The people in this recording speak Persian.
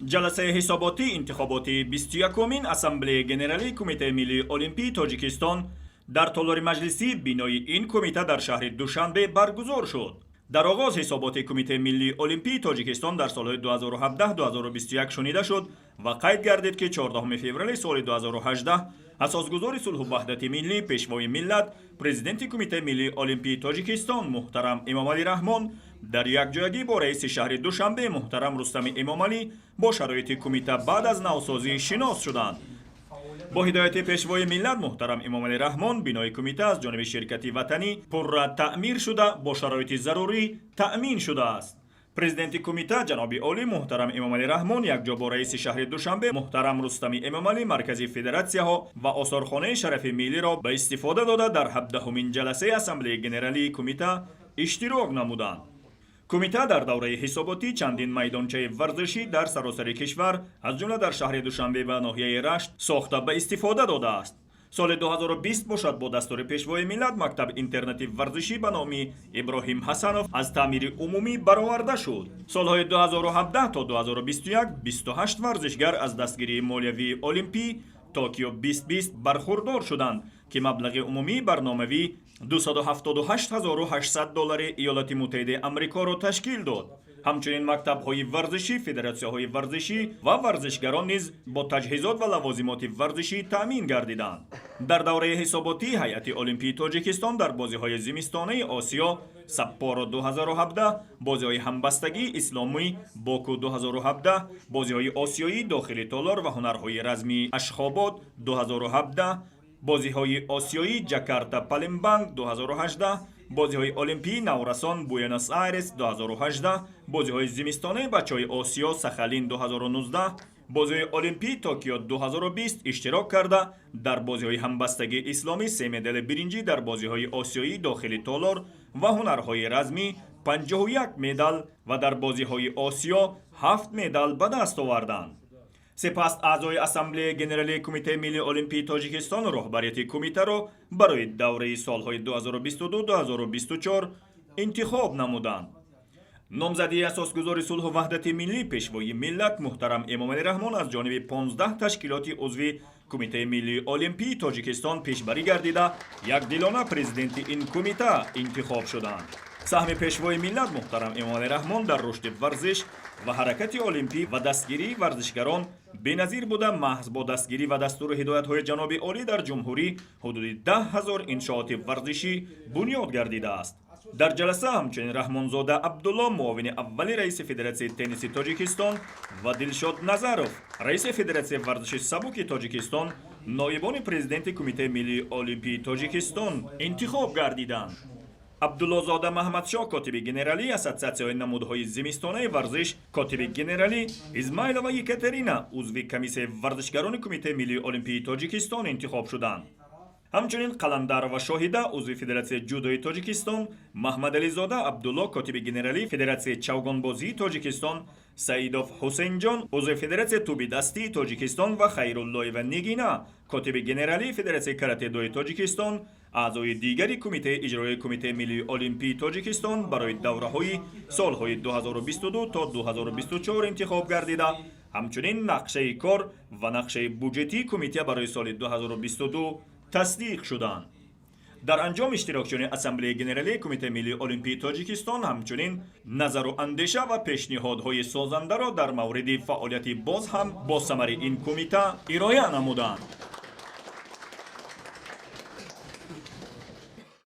جلسه حساباتی انتخاباتی 21مین اسامبله گنرالی کمیته ملی المپی تاجیکستان در تالار مجلسی بینای این کمیته در شهر دوشنبه برگزار شد. در آغاز حسابات کمیته ملی المپی تاجیکستان در سالهای 2017-2021 شنیده شد و قید گردید که 14 فوریه سال 2018 اساسگزار صلح و وحدت ملی پیشوای ملت پرزیدنت کمیته ملی المپی تاجیکستان محترم امامعلی رحمان در یکجایی با رئیس شهر دوشنبه محترم رستم امامعلی با شرایط کمیته بعد از نوسازی شناس شدند. با هدایت پیشوای ملت محترم امامعلی رحمان بینای کمیته از جانب شرکت وطنی پر تعمیر شده با شرایط ضروری تأمین شده است. پرزیدنت کمیته جناب عالی محترم امامعلی رحمان یکجا با رئیس شهر دوشنبه محترم رستم امامعلی مرکزی فدراسیه ها و آثارخانه شرف ملی را به استفاده داده در 17مین جلسه اسامبله گنرالی کمیته اشتراک نمودند. کمیته در دوره حساباتی چندین میدانچه ورزشی در سراسر کشور از جمله در شهر دوشنبه و ناحیه رشت ساخته به استفاده داده است. سال 2020 باشد با دستور پیشوای ملت مکتب اینترنتی ورزشی به نام ابراهیم حسنوف از تعمیر عمومی برآورده شد. سالهای 2017 تا 2021 28 ورزشگر از دستگیری مالیوی المپی توکیو 2020 برخوردار شدند که مبلغ عمومی برنامه‌ای $278,800 ایالات متحده آمریکا را تشکیل داد. همچنین مکتب‌های ورزشی، فدراسی‌های ورزشی و ورزشگران نیز با تجهیزات و لوازمات ورزشی تأمین گردیدند. در دوره حساباتی هیئت المپی تاجیکستان در بازی‌های زمستانه آسیا سپورو 2017، بازی‌های همبستگی اسلامی باکو 2017، بازی‌های آسیایی داخل تالار و هنرهای رزمی اشخاباد 2017، بازی‌های آسیایی جاکارتا پالمبانگ 2018، بازی‌های المپی نورسان بوئنوس آیرس 2018، بازی‌های زمستانه بچه‌های آسیا ساخالین 2019، بازی‌های المپی توکیو 2020 اشتراک کرده در بازی‌های همبستگی اسلامی 3 مدال برنجی در بازی‌های آسیایی داخل تالار و هنرهای رزمی 51 مدال و در بازی‌های آسیا 7 مدال به دست آوردند. سپس اعضای اسامبله گنرالی کمیته ملی المپی تاجیکستان رهبریت کمیته را برای دوره سالهای 2022-2024 انتخاب نمودند. نامزدی اساسگزار صلح و وحدت ملی پیشوای ملت محترم امامعلی رحمان از جانب 15 تشکیلات عضوی کمیته ملی المپی تاجیکستان پیشبری گردیده یکدلانه پرزیدنت این کمیته انتخاب شدند. سهم پیشوای ملت محترم امامعلی رحمان در رشد ورزش و حرکت المپی و دستگیری ورزشگران بی‌نظیر بوده. محض با دستگیری و دستور هدایت‌های جناب عالی در جمهوری حدود 10,000 انشاءات ورزشی بنیاد گردیده است. در جلسه همچنین رحمانزاده عبدالله معاون اول رئیس فدراسیون تنیس تاجیکستان و دلشاد نظروف رئیس فدراسیون ورزش سبک تاجیکستان نایبان پرزیدنت کمیته ملی المپی تاجیکستان انتخاب گردیدند. عبدالله زاده محمدشاه کاتب گنرالی اساسیاسیون نمودهای زمستانه ورزش، کاتب گنرالی اسماعیل و یکاترینا عضو کمیته ورزشگران کمیته ملی المپی تاجیکستان انتخاب شدند. همچنین قلندر و شاهده عضو فدراسیون جودوی تاجیکستان، محمد علی زاده عبدالله کاتب گنرالی فدراسیون چوگانبازی تاجیکستان، سعیدوف حسین جان عضو فدراسیون توپ دستی تاجیکستان و خیرالله و نیگینا کاتب گنرالی فدراسیون کاراته دو تاجیکستان اعضای دیگری کمیته اجرایی کمیته ملی المپی تاجیکستان برای دوره‌های سالهای 2022 تا 2024 انتخاب گردیده. همچنین نقشه کار و نقشه بودجتی کمیته برای سال 2022 تصدیق شدند. در انجام اشتراکچیان اسامبله گنرالی کمیته ملی المپی تاجیکستان همچنین نظر و اندیشه و پیشنهادهای سازنده را در مورد فعالیت باز هم با ثمر این کمیته ارائه نمودند.